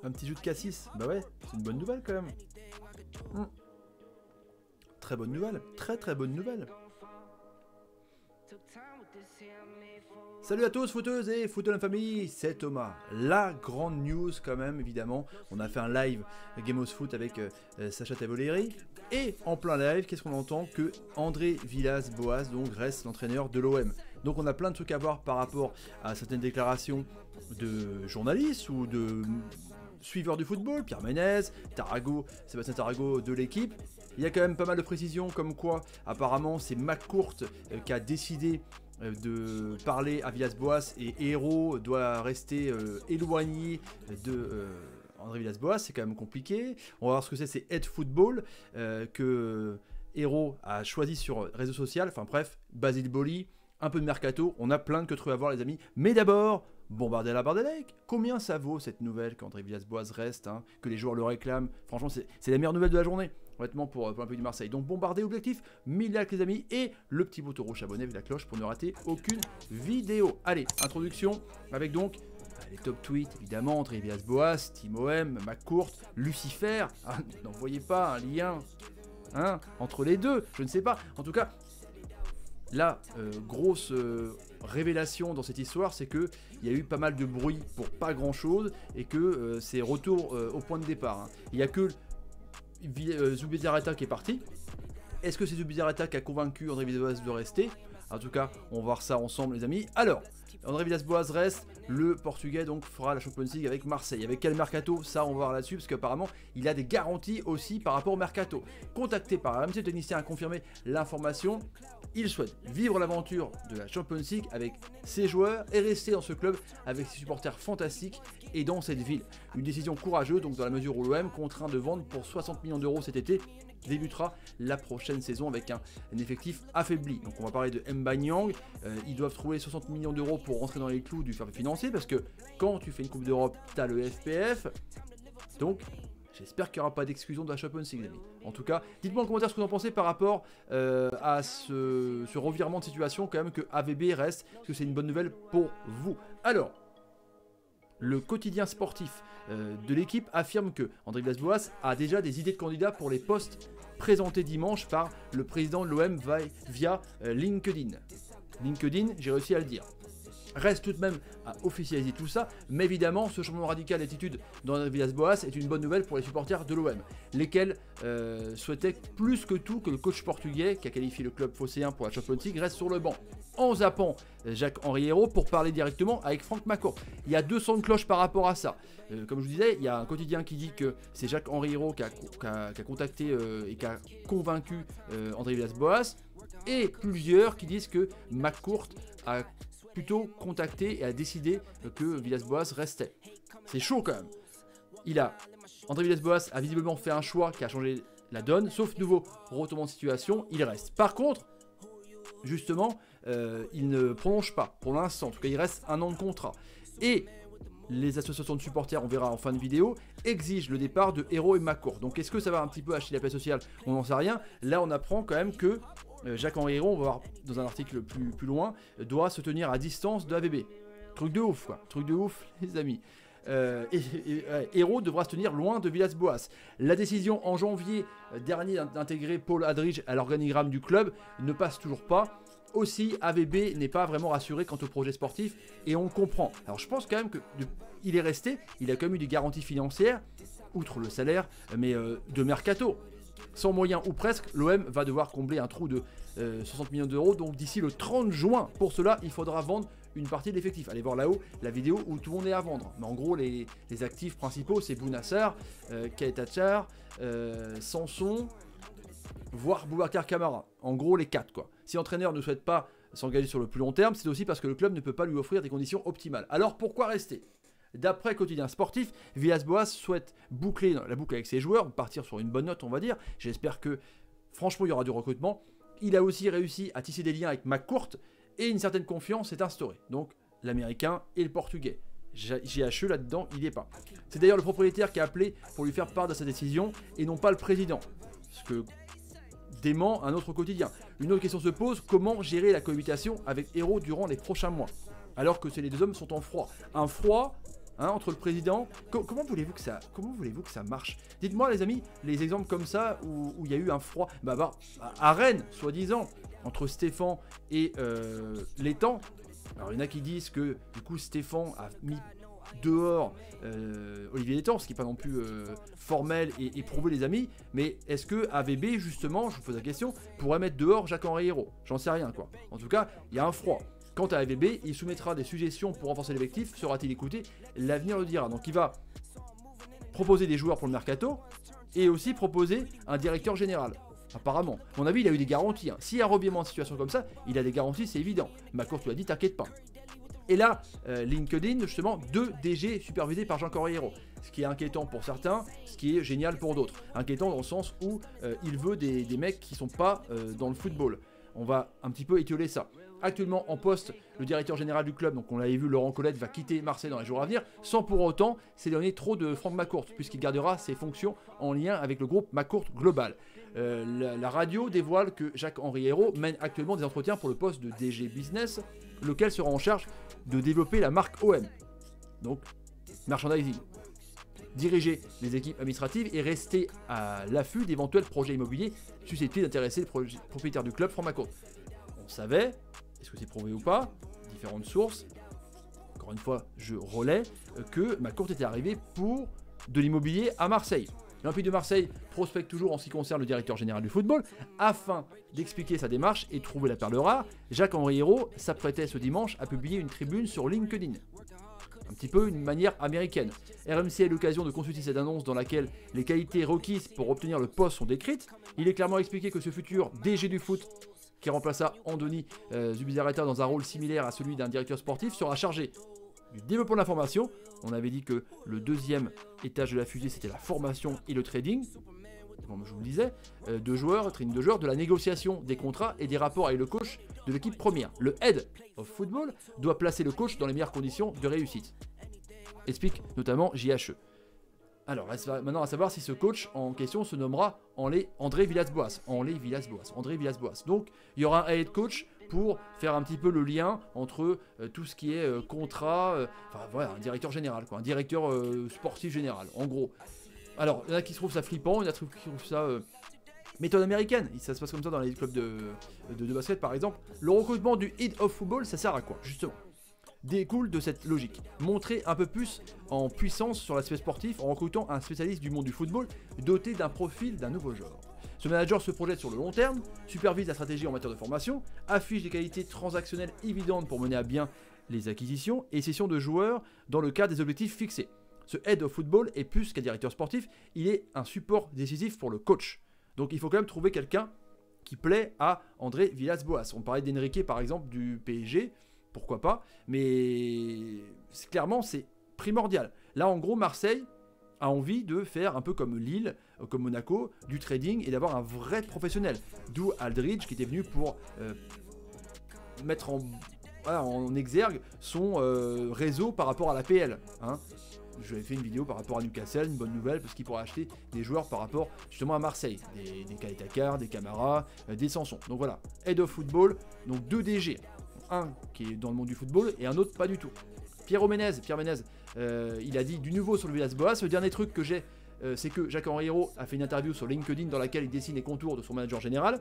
Un petit jeu de Cassis. Bah ouais, c'est une bonne nouvelle quand même. Très bonne nouvelle. Très très bonne nouvelle. Salut à tous footeuses et footeux de la famille, c'est Thomas. La grande news quand même évidemment, on a fait un live Game of Foot avec Sacha Tavoleri. Et en plein live, qu'est-ce qu'on entend? Que André Villas-Boas donc reste l'entraîneur de l'OM. Donc on a plein de trucs à voir par rapport à certaines déclarations de journalistes ou de suiveurs du football, Pierre Ménez, Tarago, Sébastien Tarago de l'équipe. Il y a quand même pas mal de précisions comme quoi apparemment c'est McCourt qui a décidé de parler à Villas-Boas et Hérault doit rester éloigné de André Villas-Boas, c'est quand même compliqué. On va voir ce que c'est Head Football que Hérault a choisi sur réseau social, enfin bref, Basile Boli, un peu de mercato, on a plein de trucs à voir les amis, mais d'abord, bombarder la Bardelec. Combien ça vaut cette nouvelle qu'André Villas-Boas reste, hein, que les joueurs le réclament? Franchement, c'est la meilleure nouvelle de la journée, honnêtement, pour un peu du Marseille. Donc, bombarder objectif, 1000 likes les amis, et le petit bouton rouge abonné avec la cloche pour ne rater aucune vidéo. Allez, introduction avec donc les top tweets, évidemment, André Villas-Boas, Team OM, McCourt, Lucifer. Ah, n'envoyez pas un lien entre les deux, je ne sais pas. En tout cas, la grosse révélation dans cette histoire, c'est qu'il y a eu pas mal de bruit pour pas grand chose et que c'est retour au point de départ. Hein. Il n'y a que Zubizarreta qui est parti. Est-ce que c'est Zubizarreta qui a convaincu André Villas-Boas de rester? En tout cas, on va voir ça ensemble les amis. Alors, André Villas-Boas reste, le Portugais donc fera la Champions League avec Marseille. Avec quel mercato? Ça on va voir là-dessus parce qu'apparemment il a des garanties aussi par rapport au mercato. Contacté par RMC, le technicien a confirmé l'information. Il souhaite vivre l'aventure de la Champions League avec ses joueurs et rester dans ce club avec ses supporters fantastiques et dans cette ville. Une décision courageuse donc dans la mesure où l'OM, contraint de vendre pour 60 millions d'euros cet été, débutera la prochaine saison avec un effectif affaibli. Donc on va parler de Mbanyang, ils doivent trouver 60 millions d'euros pour rentrer dans les clous du fair play financier parce que quand tu fais une Coupe d'Europe, tu as le FPF. Donc j'espère qu'il n'y aura pas d'exclusion de la Champions League, les amis. En tout cas, dites-moi en commentaire ce que vous en pensez par rapport à ce revirement de situation quand même que AVB reste, parce que c'est une bonne nouvelle pour vous. Alors, le quotidien sportif de l'équipe affirme que André Villas-Boas a déjà des idées de candidats pour les postes présentés dimanche par le président de l'OM via LinkedIn. LinkedIn, j'ai réussi à le dire. Reste tout de même à officialiser tout ça, mais évidemment ce changement radical d'attitude d'André Villas-Boas est une bonne nouvelle pour les supporters de l'OM, lesquels souhaitaient plus que tout que le coach portugais qui a qualifié le club phocéen pour la Champions League reste sur le banc, en zappant Jacques-Henri Hérault pour parler directement avec Franck McCourt. Il y a 200 cloches par rapport à ça. Comme je vous disais, il y a un quotidien qui dit que c'est Jacques-Henri Hérault qui a contacté et qui a convaincu André Villas-Boas, et plusieurs qui disent que McCourt a plutôt contacté et a décidé que Villas-Boas restait. C'est chaud quand même. André Villas-Boas a visiblement fait un choix qui a changé la donne, sauf nouveau retournement de situation, il reste. Par contre, justement, il ne prolonge pas pour l'instant, en tout cas il reste un an de contrat. Et les associations de supporters, on verra en fin de vidéo, exigent le départ de Hérault et McCourt. Donc est-ce que ça va un petit peu acheter la paix sociale? On n'en sait rien. Là on apprend quand même que Jacques-Henri Hérault, on va voir dans un article plus loin, doit se tenir à distance de AVB. Truc de ouf quoi, truc de ouf les amis. Hérault devra se tenir loin de Villas-Boas. La décision en janvier dernier d'intégrer Paul Adrige à l'organigramme du club ne passe toujours pas. Aussi, AVB n'est pas vraiment rassuré quant au projet sportif et on le comprend. Alors je pense quand même qu'il est resté, il a quand même eu des garanties financières, outre le salaire, mais de mercato. Sans moyens ou presque, l'OM va devoir combler un trou de 60 millions d'euros. Donc d'ici le 30 juin, pour cela, il faudra vendre une partie de l'effectif. Allez voir là-haut la vidéo où tout le monde est à vendre. Mais en gros, les actifs principaux, c'est Bounassar, Kaetachar, Sanson, voire Boubacar Kamara. En gros, les 4 quoi. Si l'entraîneur ne souhaite pas s'engager sur le plus long terme, c'est aussi parce que le club ne peut pas lui offrir des conditions optimales. Alors pourquoi rester? D'après Quotidien Sportif, Villas-Boas souhaite boucler la boucle avec ses joueurs, partir sur une bonne note on va dire. J'espère que franchement il y aura du recrutement. Il a aussi réussi à tisser des liens avec McCourt et une certaine confiance est instaurée. Donc l'américain et le portugais. JHE là-dedans, il n'y est pas. C'est d'ailleurs le propriétaire qui a appelé pour lui faire part de sa décision et non pas le président. Ce que dément un autre quotidien. Une autre question se pose, comment gérer la cohabitation avec Hérault durant les prochains mois? Alors que les deux hommes sont en froid. Un froid entre le président. Comment voulez-vous que ça marche? Dites-moi les amis, les exemples comme ça où il y a eu un froid, à Rennes, soi-disant, entre Stéphane et Létang. Alors il y en a qui disent que du coup Stéphane a mis dehors Olivier Létang, ce qui n'est pas non plus formel et prouvé les amis, mais est-ce que AVB justement, je vous pose la question, pourrait mettre dehors Jacques-Henri Hérault? J'en sais rien quoi. En tout cas, il y a un froid. Quant à AVB, il soumettra des suggestions pour renforcer l'effectif, sera-t-il écouté? L'avenir le dira. Donc il va proposer des joueurs pour le mercato et aussi proposer un directeur général. Apparemment, à mon avis, il a eu des garanties. S'il y a un revirement de situation comme ça, il a des garanties, c'est évident. McCourt lui a dit, t'inquiète pas. Et là, LinkedIn, justement, 2 DG supervisés par Jacques-Henri Hérault. Ce qui est inquiétant pour certains, ce qui est génial pour d'autres. Inquiétant dans le sens où il veut des mecs qui ne sont pas dans le football. On va un petit peu étioler ça. Actuellement en poste, le directeur général du club, donc on l'avait vu, Laurent Colette, va quitter Marseille dans les jours à venir, sans pour autant s'éloigner trop de Franck McCourt, puisqu'il gardera ses fonctions en lien avec le groupe McCourt Global. La radio dévoile que Jacques-Henri Hérault mène actuellement des entretiens pour le poste de DG Business, lequel sera en charge de développer la marque OM, donc merchandising, diriger les équipes administratives et rester à l'affût d'éventuels projets immobiliers susceptibles d'intéresser le propriétaire du club, Franck McCourt. On savait, est-ce que c'est prouvé ou pas, différentes sources, encore une fois je relais, que McCourt était arrivé pour de l'immobilier à Marseille. L'Olympique de Marseille prospecte toujours en ce qui concerne le directeur général du football. Afin d'expliquer sa démarche et trouver la perle rare, Jacques-Henri Hérault s'apprêtait ce dimanche à publier une tribune sur LinkedIn. Un petit peu une manière américaine. RMC a eu l'occasion de consulter cette annonce dans laquelle les qualités requises pour obtenir le poste sont décrites. Il est clairement expliqué que ce futur DG du foot, qui remplaça Andoni Zubizarreta dans un rôle similaire à celui d'un directeur sportif, sera chargé du développement de l'information. On avait dit que le deuxième étage de la fusée, c'était la formation et le trading, comme je vous le disais, de joueurs, trading de joueurs, de la négociation des contrats et des rapports avec le coach de l'équipe première. Le head of football doit placer le coach dans les meilleures conditions de réussite, explique notamment JHE. Alors, maintenant à savoir si ce coach en question se nommera André Villas-Boas. André Villas-Boas. Donc, il y aura un head coach pour faire un petit peu le lien entre tout ce qui est contrat, enfin voilà, un directeur général, quoi, un directeur sportif général, en gros. Alors, il y en a qui trouvent ça flippant, il y en a qui trouvent ça méthode américaine. Ça se passe comme ça dans les clubs de basket, par exemple. Le recrutement du head of football, ça sert à quoi, justement? Découle de cette logique. Montrer un peu plus en puissance sur l'aspect sportif en recrutant un spécialiste du monde du football doté d'un profil d'un nouveau genre. Ce manager se projette sur le long terme, supervise la stratégie en matière de formation, affiche des qualités transactionnelles évidentes pour mener à bien les acquisitions et cessions de joueurs dans le cadre des objectifs fixés. Ce head of football est plus qu'un directeur sportif, il est un support décisif pour le coach. Donc il faut quand même trouver quelqu'un qui plaît à André Villas-Boas. On parlait d'Enrique par exemple du PSG, pourquoi pas, mais clairement c'est primordial. Là en gros Marseille a envie de faire un peu comme Lille, comme Monaco, du trading et d'avoir un vrai professionnel. D'où Aldridge qui était venu pour mettre en exergue son réseau par rapport à la PL. Je vais fait une vidéo par rapport à Newcastle, une bonne nouvelle, parce qu'il pourra acheter des joueurs par rapport justement à Marseille. Des Kaitakar, des Camara, des Sanson. Donc voilà, Head of Football, donc 2 DG. Un qui est dans le monde du football et un autre pas du tout. Pierre Ménez, il a dit du nouveau sur le Villas-Boas. Le dernier truc que j'ai, c'est que Jacques-Henri Hérault a fait une interview sur LinkedIn dans laquelle il dessine les contours de son manager général,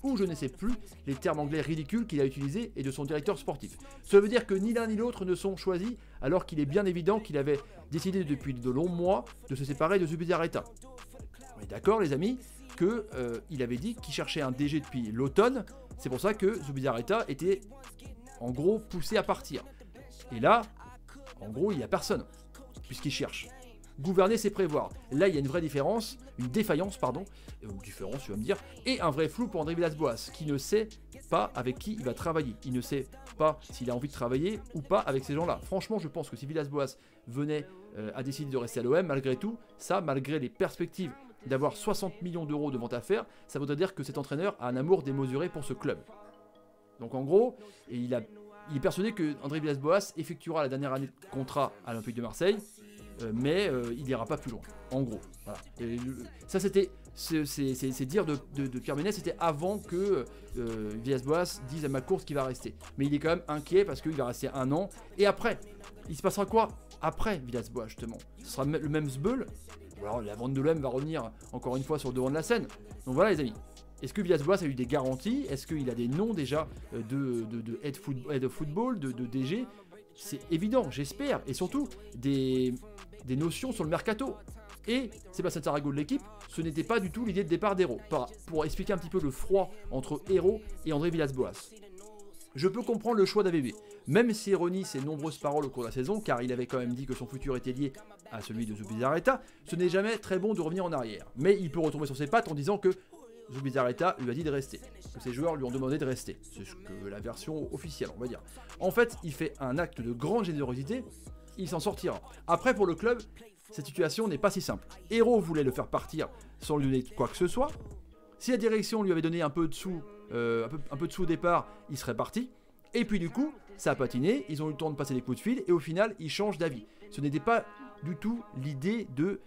ou je ne sais plus les termes anglais ridicules qu'il a utilisés, et de son directeur sportif. Cela veut dire que ni l'un ni l'autre ne sont choisis, alors qu'il est bien évident qu'il avait décidé depuis de longs mois de se séparer de Zubizarreta. On est d'accord les amis qu'il avait dit qu'il cherchait un DG depuis l'automne, c'est pour ça que Zubizarreta était en gros poussé à partir. Et là, en gros, il n'y a personne, puisqu'il cherche. Gouverner, c'est prévoir. Là, il y a une vraie différence, une défaillance, pardon, différence, tu vas me dire, et un vrai flou pour André Villas-Boas, qui ne sait pas avec qui il va travailler. Il ne sait pas s'il a envie de travailler ou pas avec ces gens-là. Franchement, je pense que si Villas-Boas venait à décider de rester à l'OM, malgré tout, ça, malgré les perspectives d'avoir 60 millions d'euros de vente à faire, ça voudrait dire que cet entraîneur a un amour démesuré pour ce club. Donc en gros, il est persuadé que André Villas-Boas effectuera la dernière année de contrat à l'Olympique de Marseille, mais il n'ira pas plus loin, en gros. Voilà. Ça c'était, c'est dire de Pierre Ménès, c'était avant que Villas-Boas dise à McCourt qu'il va rester. Mais il est quand même inquiet parce qu'il va rester 1 an, et après, il se passera quoi après Villas-Boas justement? Ce sera le même Zbeul, ou alors la vente de l'OM va revenir encore une fois sur le devant de la scène. Donc voilà les amis. Est-ce que Villas-Boas a eu des garanties? Est-ce qu'il a des noms déjà de head of football, de DG? C'est évident, j'espère. Et surtout, des notions sur le mercato. Et Sébastien Tarago de l'équipe, ce n'était pas du tout l'idée de départ d'Hérault. Pour expliquer un petit peu le froid entre Hérault et André Villas-Boas. Je peux comprendre le choix d'AVB, même s'il renie ses nombreuses paroles au cours de la saison, car il avait quand même dit que son futur était lié à celui de Zubizarreta, ce n'est jamais très bon de revenir en arrière. Mais il peut retomber sur ses pattes en disant que Zubizarreta lui a dit de rester, que ses joueurs lui ont demandé de rester. C'est ce que la version officielle, on va dire. En fait, il fait un acte de grande générosité, il s'en sortira. Après, pour le club, cette situation n'est pas si simple. Hérault voulait le faire partir sans lui donner quoi que ce soit. Si la direction lui avait donné un peu de sous, un peu de sous au départ, il serait parti. Et puis du coup, ça a patiné, ils ont eu le temps de passer des coups de fil, et au final, ils changent d'avis. Ce n'était pas du tout l'idée de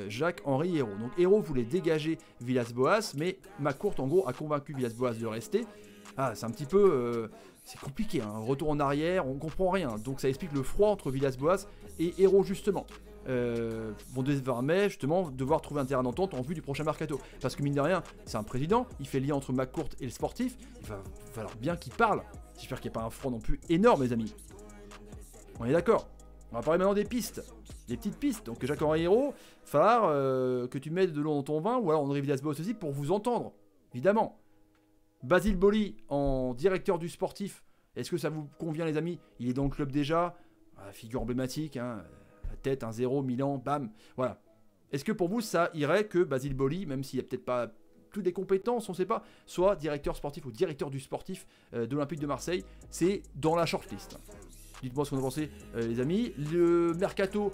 Jacques-Henri Hérault. Donc Hérault voulait dégager Villas-Boas, mais McCourt en gros a convaincu Villas-Boas de rester. Ah, c'est un petit peu... c'est compliqué, hein. Retour en arrière, on comprend rien. Donc ça explique le froid entre Villas-Boas et Hérault justement. Vont désormais justement devoir trouver un terrain d'entente en vue du prochain mercato. Parce que mine de rien, c'est un président, il fait lien entre McCourt et le sportif, il va falloir bien qu'il parle. J'espère qu'il n'y a pas un front non plus énorme les amis. On est d'accord. On va parler maintenant des pistes, des petites pistes. Donc Jacques-Henri Hérault, il va falloir que tu mettes de l'eau dans ton vin, ou alors André Villas-Boas aussi pour vous entendre, évidemment. Basile Boli en directeur du sportif, est-ce que ça vous convient les amis? Il est dans le club déjà, figure emblématique, hein. La tête, 1-0, Milan, bam, voilà. Est-ce que pour vous ça irait que Basile Boli, même s'il n'y a peut-être pas toutes les compétences, on ne sait pas, soit directeur sportif ou directeur du sportif de l'Olympique de Marseille? C'est dans la shortlist. Dites-moi ce qu'on en pensez les amis. Le mercato,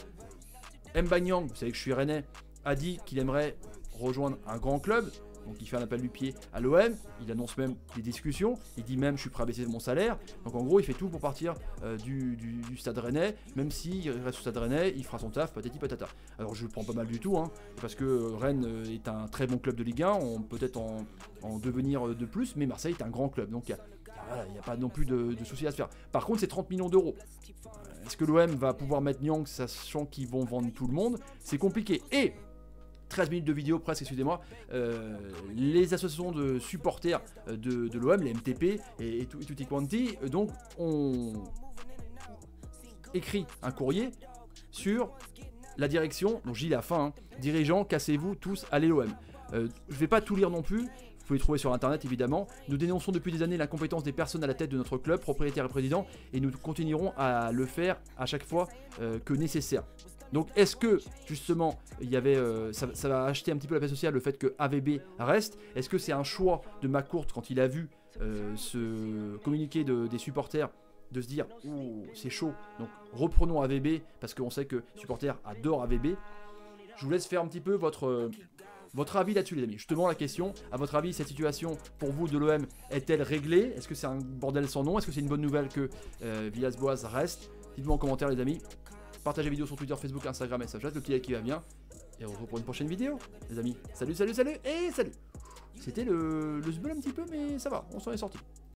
Mbanyang, vous savez que je suis rennais, a dit qu'il aimerait rejoindre un grand club. Donc il fait un appel du pied à l'OM, il annonce même des discussions, il dit même je suis prêt à baisser mon salaire. Donc en gros il fait tout pour partir du stade rennais, même s'il reste au stade rennais, il fera son taf, patati patata. Alors je le prends pas mal du tout, hein, parce que Rennes est un très bon club de Ligue 1, on peut peut-être en devenir de plus, mais Marseille est un grand club, donc il n'y a pas non plus de soucis à se faire. Par contre c'est 30 millions d'euros. Est-ce que l'OM va pouvoir mettre Nyang, sachant qu'ils vont vendre tout le monde? C'est compliqué. Et 13 minutes de vidéo presque, excusez-moi, les associations de supporters de l'OM, les MTP et tutti quanti, donc ont écrit un courrier sur la direction, donc j'ai la fin, hein, dirigeants, cassez-vous tous, allez l'OM. Je ne vais pas tout lire non plus, vous pouvez le trouver sur internet évidemment. Nous dénonçons depuis des années l'incompétence des personnes à la tête de notre club, propriétaire et président, et nous continuerons à le faire à chaque fois que nécessaire. Donc est-ce que justement il y avait, ça va acheter un petit peu la paix sociale le fait que AVB reste? Est-ce que c'est un choix de McCourt quand il a vu ce communiqué des supporters de se dire ouh c'est chaud, donc reprenons AVB parce qu'on sait que les supporters adorent AVB? Je vous laisse faire un petit peu votre avis là-dessus les amis. Je te demande la question, à votre avis cette situation pour vous de l'OM est-elle réglée? Est-ce que c'est un bordel sans nom? Est-ce que c'est une bonne nouvelle que Villas-Boas reste? Dites-moi en commentaire les amis. Partagez la vidéo sur Twitter, Facebook, Instagram et Snapchat, le petit like qui va bien. Et on se retrouve pour une prochaine vidéo, les amis. Salut, salut, salut et salut. C'était le sbeul un petit peu, mais ça va, on s'en est sorti.